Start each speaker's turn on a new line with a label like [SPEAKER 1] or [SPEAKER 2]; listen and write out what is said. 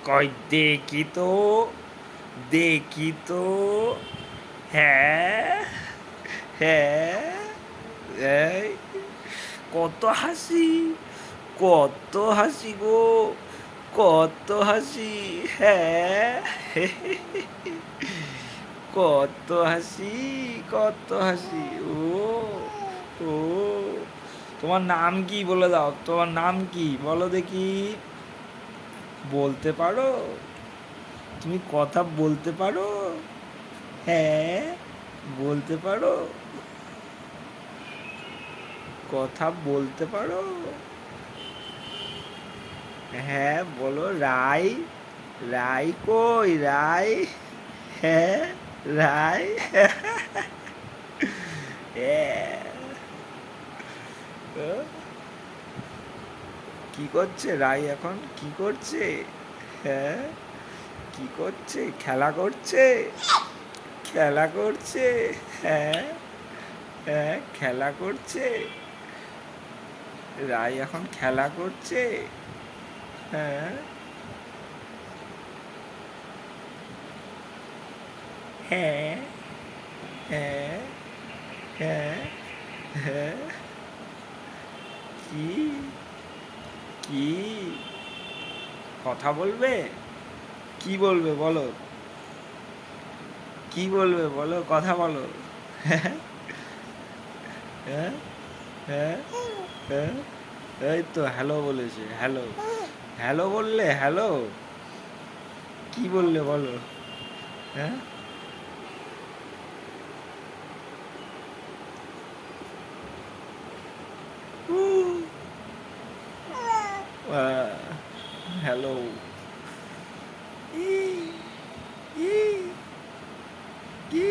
[SPEAKER 1] কই দেখি তো, দেখি তো। হ্যাঁ, হ্যাঁ, এই কত হাসি, কত হাসি গো, কত হাসি। হ্যাঁ, কত হাসি, কত হাসি। ও, ও, তোমার নাম কি বলে দাও, তোমার নাম কি বলো দেখি। বলতে পারো? তুমি কথা বলতে পারো? হ্যাঁ, বলতে পারো? কথা বলতে পারো? হ্যাঁ বলো। রাই, রাই কই রাই? হ্যাঁ, রাই। হ্যাঁ। কি করছে রাই এখন, কি করছে? হ্যাঁ, কি করছে? খেলা করছে, খেলা করছে। হ্যাঁ, হ্যাঁ, খেলা করছে। রাই এখন খেলা করছে। হ্যাঁ, হ্যাঁ, হ্যাঁ, হ্যাঁ, হ্যাঁ। কি, কি কথা বলবে? কি বলবে বলো, কি বলবে বলো, কথা বলো। হ্যাঁ, হ্যাঁ, হ্যাঁ, হ্যাঁ। এই তো হ্যালো বলেছে, হ্যালো। হ্যালো বললে, হ্যালো। কি বললে বলো? হ্যাঁ, হ্যালো। ই, ই, কি